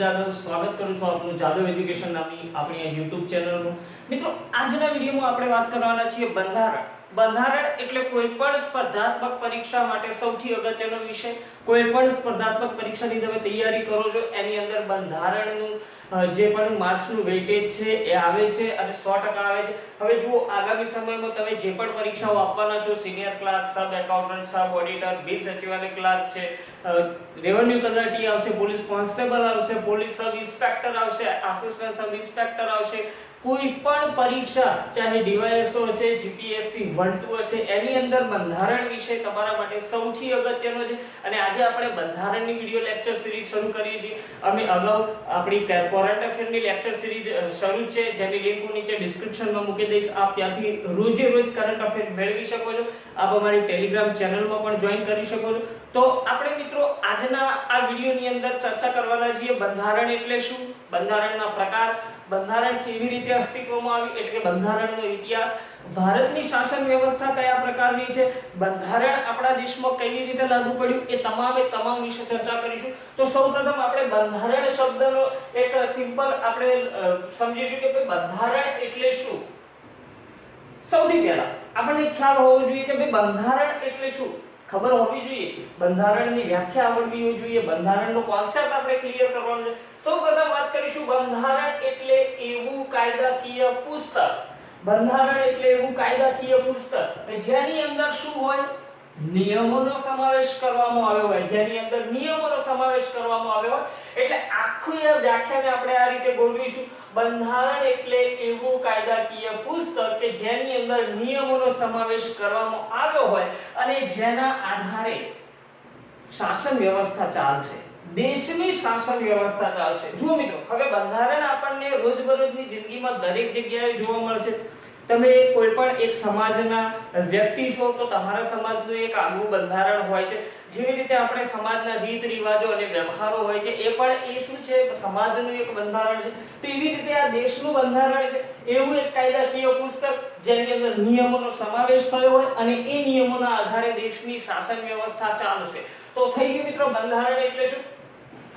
જાદવ સ્વાગત કરું છું આપનું જાદવ એજ્યુકેશન નામની આપણી આ YouTube ચેનલનું। મિત્રો આજના વિડિયોમાં આપણે વાત કરવાના છીએ બંધારણ। બંધારણ એટલે કોઈ પણ સ્પર્ધાત્મક પરીક્ષા માટે સૌથી અગત્યનો વિષય। કોઈ પણ સ્પર્ધાત્મક પરીક્ષાની તમે તૈયારી કરો છો એની અંદર બંધારણનું જે પણ માર્ક્સનું વેઇટેજ છે એ આવે છે અને 100% આવે છે। હવે જુઓ આગામી સમયમાં તમે જે પણ પરીક્ષાઓ આપવાના છો, સિનિયર ક્લાર્ક, સબ એકાઉન્ટન્ટ, સબ ઓડિટર, બિન સચિવાલય ક્લાર્ક છે, રેવન્યુ તલાટી આવશે, પોલીસ કોન્સ્ટેબલ આવશે, પોલીસ સબ ઇન્સ્પેક્ટર આવશે, આસિસ્ટન્ટ સબ ઇન્સ્પેક્ટર આવશે, કોઈ પણ પરીક્ષા ચાહે ડીવાયએસઓ હશે, જીપીએસસી 1-2 હશે, એની અંદર બંધારણ વિષય તમારા માટે સૌથી અગત્યનો છે। અને આજે આપણે બંધારણની વિડિયો લેક્ચર સિરીઝ શરૂ કરી છે। અમે અગાઉ આપણી કરંટ અફેરની લેક્ચર સિરીઝ શરૂ છે, જેની લિંક હું નીચે ડિસ્ક્રિપ્શનમાં મૂકી દઈશ। આપ ત્યાંથી રોજે રોજ કરંટ અફેર મેળવી શકો છો। આપ અમારી ટેલિગ્રામ ચેનલમાં પણ જોઈન કરી શકો છો। તો આપણે મિત્રો આજના આ વિડિયોની અંદર ચર્ચા કરવાના છીએ બંધારણ એટલે શું, બંધારણના પ્રકાર, બંધારણ કેવી રીતે અસ્તિત્વમાં આવ્યું એટલે કે બંધારણનો ઇતિહાસ, ભારતની શાસન વ્યવસ્થા કયા પ્રકારની છે, બંધારણ આપણા દેશમાં કેવી રીતે લાગુ પડ્યું, એ તમામ વિશે ચર્ચા કરીશું। તો સૌપ્રથમ આપણે બંધારણ શબ્દનો એક સિમ્પલ આપણે સમજીશું કે બંધારણ એટલે શું। સૌથી પહેલા આપણને ખ્યાલ હોવો જોઈએ કે બંધારણ એટલે શું, ખબર હોવી જોઈએ, બંધારણની વ્યાખ્યા આવડવી જોઈએ, બંધારણનો કોન્સેપ્ટ આપણે ક્લિયર કરવાનો છે। સૌપ્રથમ વાત કરીશું બંધારણ એટલે એવું કાયદાકીય પુસ્તક। બંધારણ એટલે એવું કાયદાકીય પુસ્તક જેની અંદર શું હોય, નિયમોનો સમાવેશ કરવામાં આવ્યો હોય, જેની અંદર નિયમોનો સમાવેશ કરવામાં આવ્યો હોય। એટલે આખી આ વ્યાખ્યાને આપણે આ રીતે ગોઠવીશું, બંધારણ એટલે એવું કાયદાકીય પુસ્તક કે જેની અંદર નિયમોનો સમાવેશ કરવામાં આવ્યો હોય અને જેના આધારે શાસન વ્યવસ્થા ચાલશે, દેશની શાસન વ્યવસ્થા ચાલશે। જુઓ મિત્રો, હવે બંધારણ આપણને રોજબરોજની જિંદગીમાં દરેક જગ્યાએ જોવા મળશે। તમે કોઈ પણ એક સમાજના વ્યક્તિ છો તો તમારા સમાજનું એક આગવું બંધારણ હોય છે। જેવી રીતે આપણે સમાજના રીત રિવાજો અને વ્યવહારો હોય છે, એ પણ એ શું છે, સમાજનું એક બંધારણ છે। તો એવી રીતે આ દેશનું બંધારણ છે એવું એક કાયદાકીય પુસ્તક જેની અંદર નિયમોનો સમાવેશ થયો હોય અને એ નિયમોના આધારે દેશની શાસન વ્યવસ્થા ચાલશે। તો થઈ ગયું મિત્રો બંધારણ એટલે શું।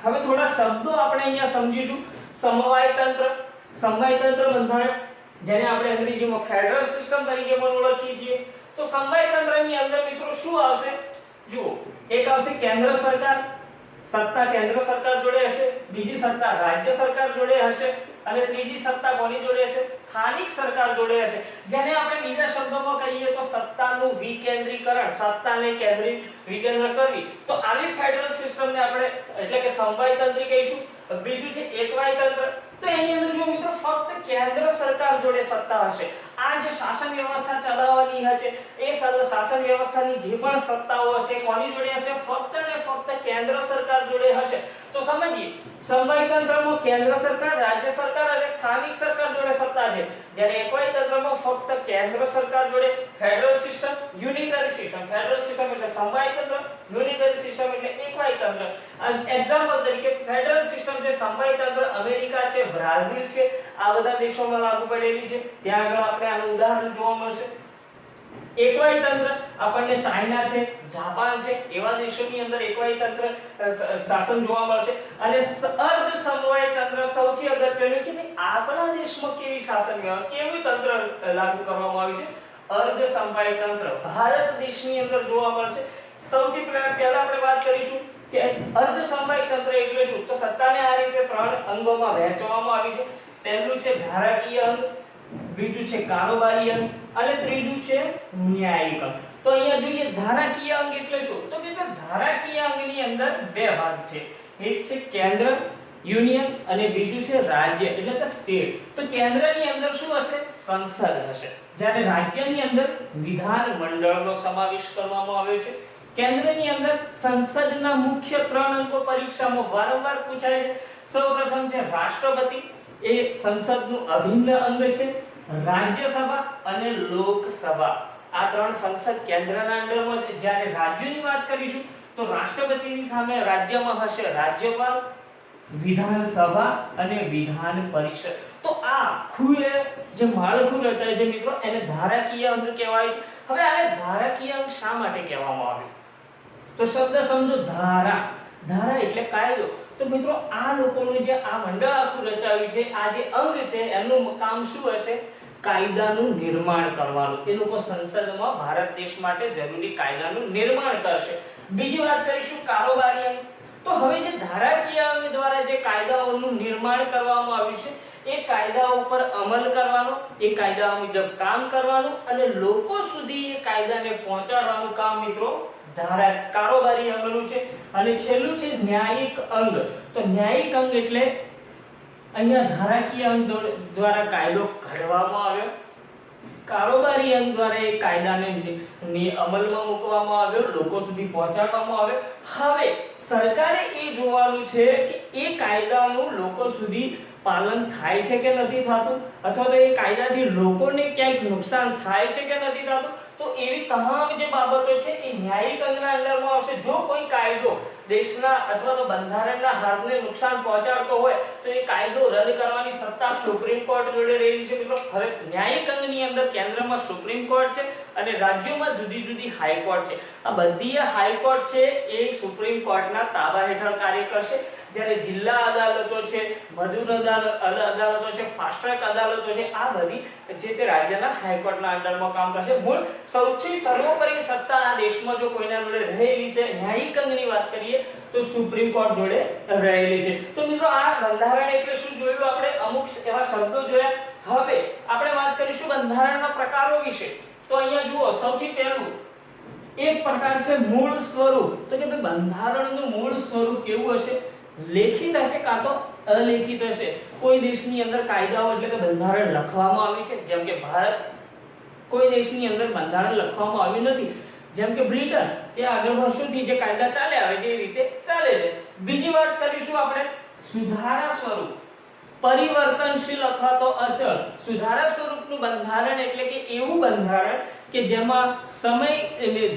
હવે થોડા શબ્દો આપણે અહીંયા સમજીશું। સમવાય તંત્ર, સમવાય તંત્ર બંધારણ, જેને આપણે અંગ્રેજીમાં ફેડરલ સિસ્ટમ તરીકે પણ ઓળખીએ છીએ। તો સમવાય તંત્રની અંદર મિત્રો શું આવશે, જુઓ, એક આવશે કેન્દ્ર સરકાર, સત્તા કેન્દ્ર સરકાર જોડે હશે, બીજી સત્તા રાજ્ય સરકાર જોડે હશે અને ત્રીજી સત્તા કોની જોડે હશે, સ્થાનિક સરકાર જોડે હશે। જેને આપણે બીજા શબ્દોમાં કહીએ તો સત્તાનું વિકેન્દ્રીકરણ, સત્તાને વિકેન્દ્ર કરવી। તો આવી ફેડરલ સિસ્ટમને આપણે એટલે કે સમવાય તંત્ર કહીશું। બીજું છે એકવાય તંત્ર, તો એની અંદર જો મિત્રો ફક્ત કેન્દ્ર સરકાર જોડે સત્તા હશે। આ જે શાસન વ્યવસ્થા ચલાવવાની હશે એ શાસન વ્યવસ્થાની જે પણ સત્તાઓ હશે કોની જોડે હશે, ફક્ત ને ફક્ત કેન્દ્ર સરકાર જોડે હશે। તો સમજીએ, સમવાય તંત્રમાં કેન્દ્ર સરકાર, રાજ્ય સરકાર અને સ્થાનિક સરકાર જોડે સત્તા છે, જ્યારે એકવાય તંત્રમાં ફક્ત કેન્દ્ર સરકાર જોડે federal system, unitary system, federal system એટલે સમવાય તંત્ર, યુનિટરી સિસ્ટમ એટલે એકવાય તંત્ર। એક્ઝામ્પલ તરીકે ફેડરલ સિસ્ટમ જે સમવાય તંત્ર અમેરિકા છે, બ્રાઝિલ છે, આ બધા દેશોમાં લાગુ પડેલી છે, ત્યાં આગળ આપણે આનું ઉદાહરણ જોવા મળશે। એકવાય તંત્ર આપણને ચાઇના છે, જાપાન છે, એવા દેશોની અંદર એકવાય તંત્ર શાસન જોવા મળશે। અને અર્ધ સમવાય તંત્ર સૌથી અગત્યનું કે આપણા દેશમાં કેવી શાસન વ્યવસ્થા, કેવું તંત્ર લાગુ કરવામાં આવ્યું છે, અર્ધ સમવાય તંત્ર ભારત દેશની અંદર જોવા મળશે। સૌથી પહેલા આપણે વાત કરીશું કે અર્ધ સમવાય તંત્ર એટલે શું। તો સત્તાને આ રીતે ત્રણ અંગોમાં વહેંચવામાં આવી છે। પહેલું છે ધારાકીય અંગ, બીજું છે કારોબારી અંગ અને ત્રીજું છે ન્યાયિક અંગ। તો અહીંયા જોઈએ ધારાકીય અંગ એટલે શું, તો કે ધારાકીય અંગની અંદર બે ભાગ છે, એક છે કેન્દ્ર યુનિયન અને બીજું છે રાજ્ય એટલે કે સ્ટેટ। તો કેન્દ્રની અંદર શું હશે, સંસદ હશે, જ્યારે રાજ્યની અંદર વિધાન મંડળનો સમાવેશ કરવામાં આવ્યો છે। કેન્દ્રની અંદર સંસદના મુખ્ય ત્રણ અંગો પરીક્ષામાં વારંવાર પૂછાય છે। સૌપ્રથમ છે રાષ્ટ્રપતિ, એ સંસદનું અભિન્ન અંગ છે, રાજ્યસભા અને લોકસભા, આ ત્રણ સંસદ કેન્દ્રના અંડરમાં છે। જ્યારે રાજ્યોની વાત કરીશું તો રાષ્ટ્રપતિની સામે રાજ્યમાં હશે રાજ્યપાલ, વિધાનસભા અને વિધાન પરિષદ। તો આ આખું જે માળખું રચાય છે મિત્રો એને ધારાકીય અંગ કહેવાય છે। હવે આને ધારાકીય અંગ શા માટે કહેવામાં આવે, તો શબ્દ સમજો ધારા, ધારા એટલે કાયદો। તો મિત્રો આ લોકોનું જે આ મંડળ આખું રચાયું છે, આ જે અંગ છે એનું કામ શું હશે? કાયદાનું નિર્માણ કરવાનું. એ લોકો સંસદમાં ભારત દેશ માટે જરૂરી કાયદાનું નિર્માણ કરશે. બીજી વાત કરીશું કારોબારી અંગ. તો હવે જે ધારાકીય અંગ દ્વારા જે કાયદાઓનું નિર્માણ કરવામાં આવ્યું છે, એ કાયદાઓ ઉપર અમલ કરવાનો, એ કાયદા મુજબ કામ કરવાનું અને લોકો સુધી એ કાયદાને પહોંચાડવાનું કામ મિત્રો કારોબારી અંગનું છે. અને છેલ્લું છે ન્યાયિક અંગ. તો ન્યાયિક અંગ એટલે અહીંયા ધારાકીય અંગ દ્વારા કાયદો ઘડવામાં આવ્યો, કારોબારી અંગ દ્વારા એ કાયદાને અમલમાં મૂકવામાં આવ્યો, લોકો સુધી પહોંચાડવામાં આવ્યો. હવે સરકારે એ જોવાનું છે કે એ કાયદાનું લોકો સુધી પાલન થાય છે કે નથી થતું, અથવા તો એ કાયદાથી લોકોને ક્યાંક નુકસાન થાય છે કે નથી થતું. તો એવી તમામ જે બાબતો છે એ ન્યાયિક અંગના અંડરમાં આવશે. જો કોઈ કાયદો દેશના અથવા તો બંધારણના હાથને નુકસાન પહોંચાડતો હોય તો એ કાયદો રદ કરવાની સત્તા સુપ્રીમ કોર્ટ જોડે રહેલી છે મિત્રો. હવે ન્યાયિક અંગની અંદર કેન્દ્રમાં સુપ્રીમ કોર્ટ છે અને રાજ્યોમાં જુદી જુદી હાઈકોર્ટ છે. આ બધી હાઈકોર્ટ છે એ સુપ્રીમ કોર્ટના તાબા હેઠળ કાર્ય કરશે. જ્યારે જિલ્લા અદાલતો છે, મજૂર અદાલતો છે, ફાસ્ટ ટ્રેક અદાલતો છે, આ બધી જે તે રાજ્યના હાઈકોર્ટના અંડરમાં કામ કરશે. મૂળ સૌથી સર્વોપરી સત્તા આ દેશમાં જો કોઈના જોડે રહેલી છે, ન્યાયિક અંગની વાત કરીએ તો સુપ્રીમ કોર્ટ જોડે રહેલી છે. તો મિત્રો આ બંધારણ એટલે શું જોયું આપણે? અમુક એવા શબ્દો જોયા. હવે આપણે વાત કરીશું બંધારણના પ્રકારો વિશે. તો અહીંયા જુઓ, સૌથી પહેલું એક પ્રકાર છે મૂળ સ્વરૂપ. તો કે બંધારણનું મૂળ સ્વરૂપ કેવું હશે? લેખિત હશે કાં તો અલેખિત હશે. કોઈ દેશની અંદર કાયદાઓ એટલે કે બંધારણ લખવામાં આવ્યું છે, જેમ કે ભારત. કોઈ દેશની અંદર બંધારણ લખવામાં આવ્યું નથી, જેમ કે બ્રિટન. તે આગળ વર્ષોથી જે કાયદા ચાલે આવે છે એ રીતે ચાલે છે. બીજી વાત કરીશું આપણે સુધારા સ્વરૂપ. પરિવર્તનશીલ અથવા તો અચળ. સુધારા સ્વરૂપનું બંધારણ એટલે કે એવું બંધારણ કે જેમાં સમય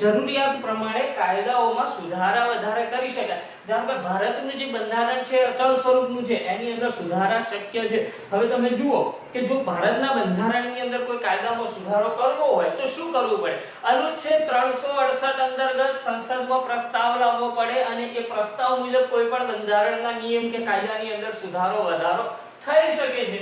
જરૂરિયાત પ્રમાણે કાયદાઓમાં સુધારા વધારે કરી શકાય. જેમ કે ભારતનું જે બંધારણ છે અચળ સ્વરૂપનું છે, એની અંદર સુધારા શક્ય છે. હવે તમે જુઓ કે જો ભારતના બંધારણની અંદર કોઈ કાયદામાં સુધારો કરવો હોય તો શું કરવું પડે? અનુચ્છેદ 368 અંતર્ગત સંસદમાં પ્રસ્તાવ લાવવો પડે અને એ પ્રસ્તાવ મુજબ કોઈ પણ બંધારણના નિયમ કે કાયદાની અંદર સુધારો વધારો થઈ શકે છે.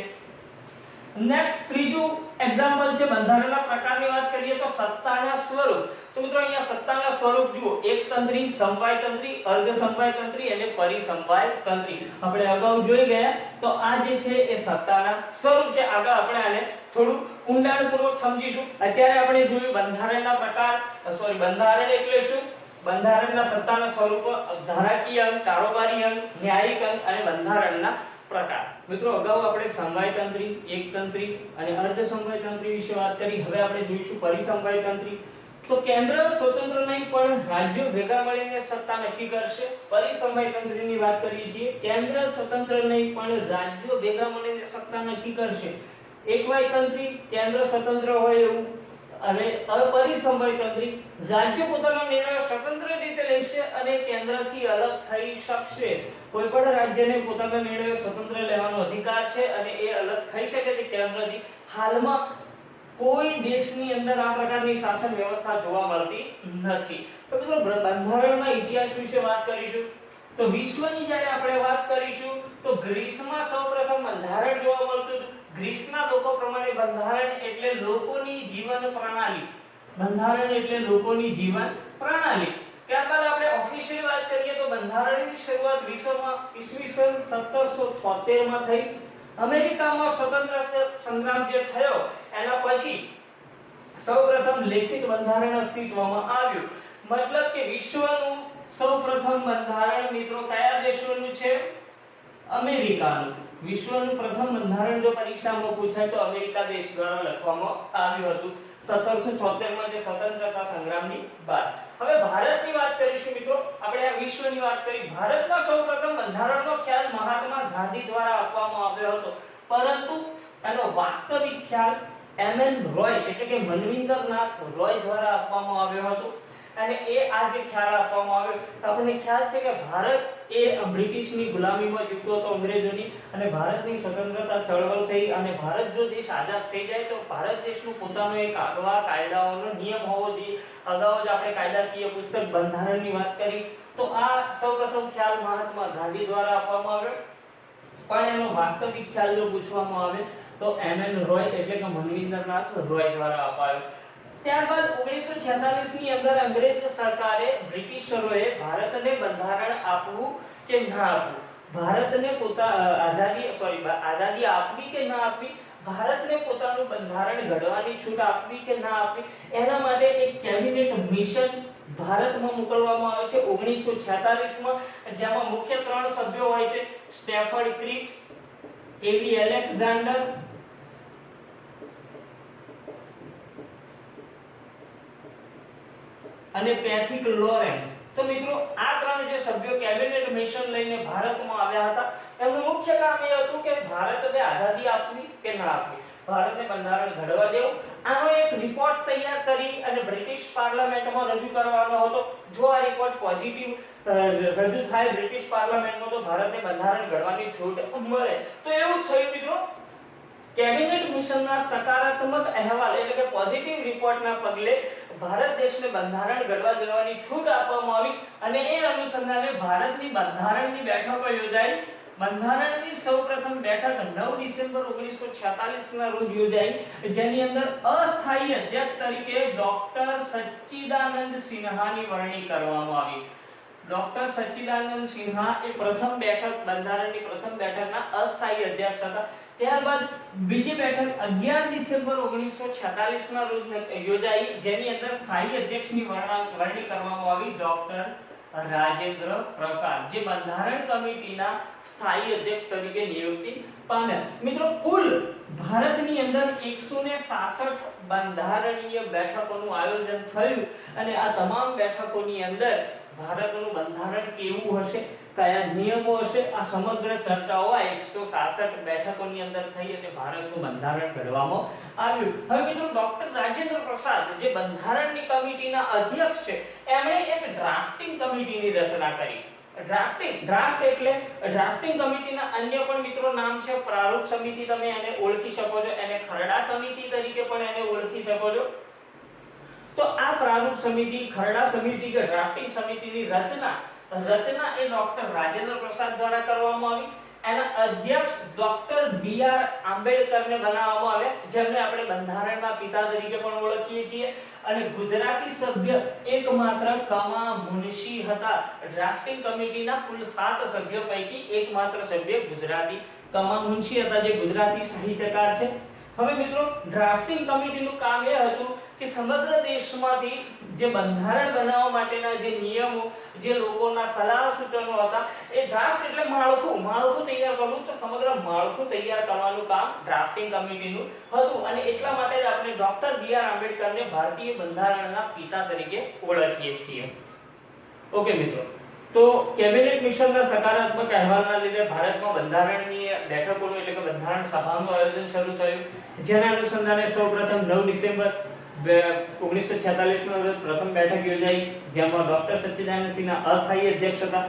નેક્સ્ટ ત્રીજું એક્ઝામ્પલ છે બંધારણના પ્રકારની વાત કરીએ તો સત્તાના સ્વરૂપ. તો મિત્રો અહીંયા સત્તાના સ્વરૂપ જુઓ, એકતંત્રી, સમવાયતંત્રી, અર્ધસમવાયતંત્રી અને પરિસમવાયતંત્રી. આપણે અગાઉ જોઈ ગયા. તો આ જે છે એ સત્તાના સ્વરૂપ છે. આગળ આપણે આને થોડું ઊંડાણપૂર્વક સમજીશું. અત્યારે આપણે જોયું બંધારણના પ્રકાર, બંધારણ એટલે શું, બંધારણના સત્તાના સ્વરૂપો, ધારાકીય અંગ, કારોબારી અંગ, ન્યાયિક અંગ અને બંધારણના પ્રકાર. મિત્રો અગાઉ આપણે સમવાયતંત્રી, એકતંત્રી અને અર્ધસમવાયતંત્રી વિશે વાત કરી. હવે આપણે જોઈશું પરિસમવાયતંત્રી. તો કેન્દ્ર સ્વતંત્ર નહીં પણ રાજ્યો ભેગા મળીને સત્તા નક્કી કરશે. પરિસમવાયતંત્રીની વાત કરીએ છીએ, કેન્દ્ર સ્વતંત્ર નહીં પણ રાજ્યો ભેગા મળીને સત્તા નક્કી કરશે. એકવાયતંત્રી, કેન્દ્ર સ્વતંત્ર હોય એવું. અને અપરિસમવાયતંત્રી, રાજ્યો પોતાના નિર્ણયો સ્વતંત્ર રીતે લેશે અને કેન્દ્રથી અલગ થઈ શકશે. કોઈ પણ રાજ્યને પોતાના નિર્ણયો સ્વતંત્ર લેવાનો અધિકાર છે અને એ અલગ થઈ શકે છે કેન્દ્રથી. હાલમાં કોઈ દેશની અંદર આ પ્રકારની શાસન વ્યવસ્થા જોવા મળતી નથી. તો મિત્રો બંધારણના ઇતિહાસ વિશે વાત કરીશું. તો વિશ્વની જ્યારે આપણે વાત કરીશું તો ગ્રીસમાં સૌપ્રથમ બંધારણ જોવા મળતું હતું. ગ્રીસના લોકો પ્રમાણે બંધારણ એટલે લોકોની જીવન પ્રણાલી. બંધારણ એટલે લોકોની જીવન પ્રણાલી. ત્યારબાદ આપણે ઓફિશિયલી વાત કરીએ તો બંધારણની શરૂઆત વિશ્વમાં ઈસવીસન 1776 માં થઈ. અમેરિકામાં સ્વતંત્રતા સંગ્રામ જે થયો એના પછી સૌપ્રથમ લેખિત બંધારણ અસ્તિત્વમાં આવ્યું. મતલબ કે વિશ્વનું સૌપ્રથમ બંધારણ મિત્રો કયા દેશોનું છે? અમેરિકાનું. વિશ્વનું પ્રથમ બંધારણ જો પરીક્ષામાં પૂછાય તો અમેરિકા દેશ દ્વારા લખવામાં આવ્યું હતું 1776 માં જે સ્વતંત્રતા સંગ્રામની બાદ. હવે ભારતની વાત કરીશું મિત્રો. આપણે આ વિશ્વની વાત કરી. ભારતમાં સૌપ્રથમ બંધારણનો ખ્યાલ મહાત્મા ગાંધી દ્વારા આપવામાં આવ્યો હતો, પરંતુ એનો વાસ્તવિક ખ્યાલ એમ એન રોય એટલે કે મનવિન્દરનાથ રોય દ્વારા આપવામાં આવ્યો હતો. અને એ આ જે ખ્યાલ આપવામાં આવ્યો, આપણને ખ્યાલ છે કે ભારત એ બ્રિટિશની ગુલામીમાં જીવતો હતો, અંગ્રેજોની, અને ભારતની સ્વતંત્રતા ચળવળ થઈ અને ભારત જો દેશ આઝાદ થઈ જાય તો ભારત દેશનું પોતાનો એક આગવા કાયદાઓનો નિયમ હોવો જોઈએ. અગાઉ જ આપણે કાયદાકીય પુસ્તક બંધારણની વાત કરી, તો આ સૌપ્રથમ ખ્યાલ મહાત્મા ગાંધી દ્વારા આપવામાં આવ્યો, પણ એનો વાસ્તવિક ખ્યાલ જો પૂછવામાં આવે તો એમએન રોય એટલે કે મનવિન્દરનાથ રોય દ્વારા અપાયો. ત્યારબાદ 1946 ની અંદર અંગ્રેજ સરકારે, બ્રિટિશરોએ ભારતને બંધારણ આપવું કે ના આપવું, ભારતને આઝાદી આપવી કે ના આપવી, ભારતને પોતાનું બંધારણ ઘડવાની છૂટ આપવી કે ના આપવી, એના માટે એક કેબિનેટ મિશન ભારતમાં મોકલવામાં આવે છે 1946 માં, જેમાં મુખ્ય 3 સભ્યો હોય છે: સ્ટેફર્ડ ક્રિપ્સ, એવી એલેક્ઝાન્ડર અને પેથિક લોરેન્સ. તો મિત્રો આ 3 જે સભ્યો કેબિનેટ મિશન લઈને ભારતમાં આવ્યા હતા, એમનું મુખ્ય કામ એ હતું કે ભારતને આઝાદી આપવી કે ના આપવી, ભારતને બંધારણ ઘડવા દેવું. આનો એક રિપોર્ટ તૈયાર કરી અને બ્રિટિશ પાર્લામેન્ટમાં રજૂ કરવાનો હતો. જો આ રિપોર્ટ પોઝિટિવ રજૂ થાય બ્રિટિશ પાર્લામેન્ટમાં તો ભારતને બંધારણ ઘડવાની છૂટ મળે. તો એવું જ થયું મિત્રો. કેબિનેટ મિશનના સકારાત્મક અહેવાલ એટલે કે પોઝિટિવ રિપોર્ટના પગલે ભારત દેશને બંધારણ ઘડવા દેવાની છૂટ આપવામાં આવી અને એ અનુસંધાને ભારતની બંધારણની બેઠકો યોજાઈ. બંધારણની સૌપ્રથમ બેઠક 9 ડિસેમ્બર 1946 ના રોજ યોજાઈ, જેની અંદર અસ્થાયી અધ્યક્ષ તરીકે ડોક્ટર સચ્ચિદાનંદ સિન્હાની વરણી કરવામાં આવી. ડોક્ટર સચ્ચિદાનંદ સિન્હા એ પ્રથમ બેઠક, બંધારણની પ્રથમ બેઠકના અસ્થાયી અધ્યક્ષ હતા. ત્યારબાદ બીજી બેઠક 11 ડિસેમ્બર 1946 ના રોજ યોજાઈ, જેની અંદર સ્થાયી અધ્યક્ષની વરણી કરવામાં આવી ડોક્ટર રાજેન્દ્ર પ્રસાદ, જે બંધારણ કમિટીના સ્થાયી અધ્યક્ષ તરીકે નિયુક્તિ પામ્યા. મિત્રો કુલ ભારતની અંદર 166 બંધારણીય બેઠકોનું આયોજન થયું અને આ તમામ બેઠકોની અંદર ભારતનું બંધારણ કેવું હશે, કયા નિયમો હશે, આ સમગ્ર ચર્ચાઓ આ 166 બેઠકોની અંદર થઈ અને ભારતનું બંધારણ ઘડવામાં આવ્યું. હવે મિત્રો ડોક્ટર રાજેન્દ્ર પ્રસાદ જે બંધારણની કમિટીના અધ્યક્ષ છે, એમણે એક ડ્રાફ્ટિંગ કમિટીની રચના કરી. ડ્રાફ્ટિંગ કમિટીના અન્ય પણ મિત્રો નામ છે. પ્રારૂપ સમિતિ તમે એને ઓળખી શકો છો, એને ખરડા સમિતિ તરીકે પણ એને ઓળખી શકો છો. તો આ પ્રારૂપ સમિતિ, ખરડા સમિતિ કે ડ્રાફ્ટિંગ સમિતિની રચના એ ડોક્ટર રાજેન્દ્ર પ્રસાદ દ્વારા કરવામાં આવી. એના અધ્યક્ષ ડોક્ટર બી.આર. આંબેડકરને બનાવવામાં આવ્યા, જેમને આપણે બંધારણના પિતા તરીકે પણ ઓળખીએ છીએ. અને ગુજરાતી સભ્ય એકમાત્ર કમા મુનશી હતા. ડ્રાફ્ટિંગ કમિટીના કુલ 7 સભ્યો પૈકી એકમાત્ર સભ્ય ગુજરાતી કમા મુનશી હતા, જે ગુજરાતી સાહિત્યકાર છે. હવે મિત્રો ડ્રાફ્ટિંગ કમિટીનું કામ એ હતું કે સમગ્ર દેશમાંથી જે બંધારણ બનાવવા માટેના જે નિયમો, જે લોકોના સલાહ સૂચનો હતા, એ ડ્રાફ્ટ એટલે માળખું તૈયાર કરવું. તો સમગ્ર માળખું તૈયાર કરવાનું કામ ડ્રાફ્ટિંગ કમિટીનું હતું અને એટલા માટે જ આપણે ડોક્ટર બી.આર. આંબેડકરને ભારતીય બંધારણના પિતા તરીકે ઓળખીએ છીએ. ઓકે મિત્રો, તો કેબિનેટ મિશનના સકારાત્મક અહેવાલના લીધે ભારતમાં બંધારણની બેઠકોનું એટલે કે બંધારણ સભાનું આયોજન શરૂ થયું, જેના અનુસંધાને સૌપ્રથમ 9 ડિસેમ્બર 1946 ના રોજ પ્રથમ બેઠક યોજાઈ, જેમાં ડોક્ટર સચ્ચિદાનંદ સિન્હા અસ્થાયી અધ્યક્ષ હતા.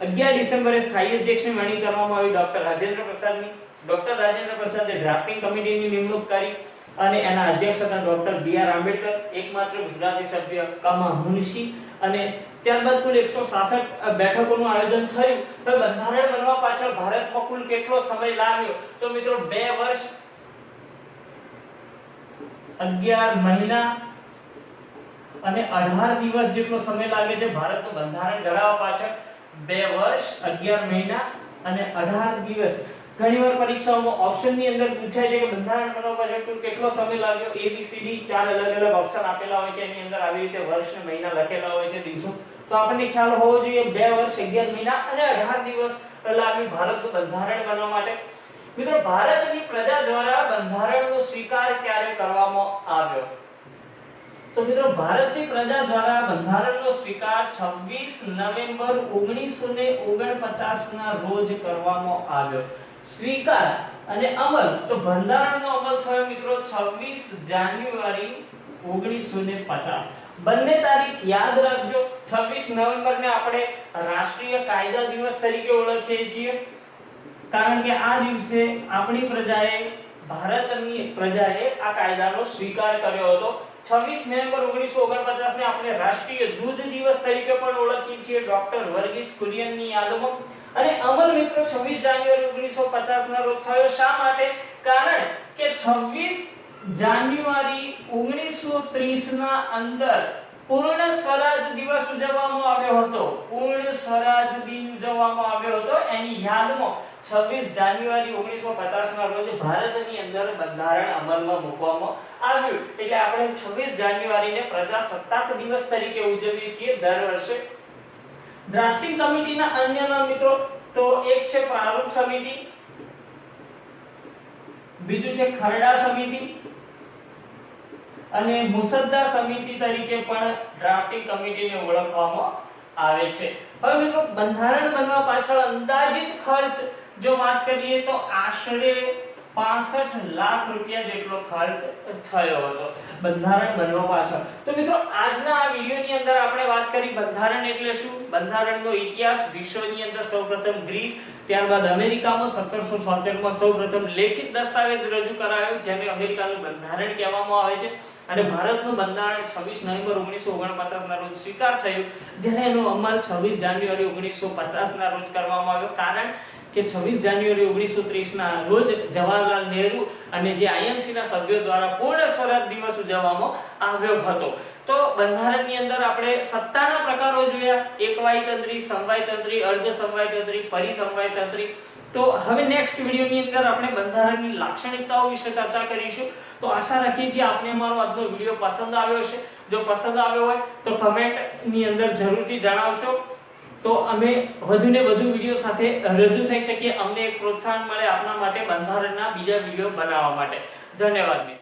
11 ડિસેમ્બરે સ્થાયી અધ્યક્ષની વરણી કરવામાં આવી ડોક્ટર રાજેન્દ્ર પ્રસાદની. ડોક્ટર રાજેન્દ્ર પ્રસાદે ડ્રાફ્ટિંગ કમિટીની નિમણૂક કરી અને એના અધ્યક્ષ હતા ડોક્ટર બી.આર. આંબેડકર, એકમાત્ર ગુજરાતી સભ્ય કમા મુનશી. અને ત્યારબાદ કુલ 166 બેઠકોનું આયોજન થયું. તો બંધારણ બનવા પાછળ ભારતમાં કુલ કેટલો સમય લાગ્યો? તો મિત્રો 2 વર્ષ 11 મહિના અને 18 દિવસ જેટલો સમય લાગે છે ભારતનું બંધારણ ઘડાવવા પાછળ. 2 વર્ષ 11 મહિના અને 18 દિવસ. ઘણીવાર પરીક્ષાઓમાં ઓપ્શનની અંદર પૂછાય છે કે બંધારણ બનાવવા પાછળ કુલ કેટલો સમય લાગ્યો? ABCD 4 અલગ ઓપ્શન આપેલા હોય છે, એની અંદર આવી રીતે વર્ષ ને મહિના લખેલા હોય છે, દિવસો. તો આપણને ખ્યાલ હોવો જોઈએ 2 વર્ષ 11 મહિના અને 18 દિવસ લાગ્યું ભારતનું બંધારણ બનવા માટે. મિત્રો ભારતની પ્રજા દ્વારા બંધારણનો સ્વીકાર ક્યારે કરવામાં આવ્યો? તો મિત્રો ભારતની પ્રજા દ્વારા બંધારણનો સ્વીકાર 26 નવેમ્બર 1949 ના રોજ કરવામાં આવ્યો. સ્વીકાર અને અમલ, તો બંધારણનો અમલ થયો મિત્રો 26 જાન્યુઆરી 1950 બંને તારીખ યાદ રાખજો 26 નવેમ્બરને આપણે રાષ્ટ્રીય કાયદા દિવસ તરીકે ઓળખીએ છીએ કારણ કે આ દિવસે આપણી ભારતની પ્રજાએ આ કાયદાનો સ્વીકાર કર્યો હતો 26 નવેમ્બર 1949 ને આપણે રાષ્ટ્રીય દૂધ દિવસ તરીકે પણ ઓળખીએ છીએ ડોક્ટર વર્ગીસ કુરિયનની યાદમાં અને અમલ મિત્રો 26 જાન્યુઆરી 1950 ના રોજ થયો શા માટે કારણ કે 26 જાન્યુઆરી 1930 ના અંદર પૂર્ણ સ્વરાજ દિવસ ઉજવવામાં આવ્યો હતો પૂર્ણ સ્વરાજ દિન ઉજવવામાં આવ્યો હતો એની યાદમાં 26 જાન્યુઆરી 1950 ના રોજ ભારતની અંદર બંધારણ અમલમાં મૂકવામાં આવ્યું એટલે આપણે 26 જાન્યુઆરીને પ્રજાસત્તાક દિવસ તરીકે ઉજવીએ છીએ દર વર્ષે ડ્રાફ્ટિંગ કમિટીના અન્ય નામ મિત્રો તો એક છે પ્રારૂપ સમિતિ બીજું છે ખરડા સમિતિ અને મુસદ્દા સમિતિ તરીકે પણ ડ્રાફ્ટિંગ કમિટીને ઓળખવામાં આવે છે હવે મિત્રો બંધારણ બનવા પાછળ અંદાજિત ખર્ચ જો વાત કરીએ તો આશરે 65 લાખ રૂપિયા જેટલો ખર્ચ થયો હતો બંધારણ બનવા પાછળ તો મિત્રો આજના આ વિડિયોની અંદર આપણે વાત કરી બંધારણ એટલે શું બંધારણનો ઇતિહાસ વિશ્વની અંદર સૌપ્રથમ ગ્રીસ ત્યારબાદ અમેરિકામાં 1776 માં સૌપ્રથમ લેખિત દસ્તાવેજ રજૂ કરાયો જેને અમેરિકાનું બંધારણ કહેવામાં આવે છે અને ભારતનું બંધારણ 26 નવેમ્બર 1949 ના રોજ સ્વીકાર થયું જ્યારે એનો અમલ 26 જાન્યુઆરી 1950 ના રોજ કરવામાં આવ્યો કારણ કે 26 જાન્યુઆરી 1930 ના રોજ જવાહરલાલ નહેરુ અને જે આઈએનસી ના સભ્યો દ્વારા પૂર્ણ સ્વરાજ દિવસ ઉજવવામાં આવ્યો હતો તો બંધારણની અંદર આપણે સત્તાના પ્રકારો જોયા એકવાયતંત્રી સમવાયતંત્રી અર્ધ સમવાયતંત્રી પરિસમવાયતંત્રી તો હવે નેક્સ્ટ વિડિયોની અંદર આપણે બંધારણની લાક્ષણિકતાઓ વિશે ચર્ચા કરીશું તો આશા રાખીએ છીએ આપને અમારો આજનો વિડિયો પસંદ આવ્યો હશે જો પસંદ આવ્યો હોય તો કમેન્ટની અંદર જરૂરથી જણાવશો તો અમે વધુને વધુ વિડિયો સાથે રજૂ થઈ શકીએ અમને એક પ્રોત્સાહન મળે આપના માટે બંધારણના બીજા વિડિયો બનાવવા માટે ધન્યવાદ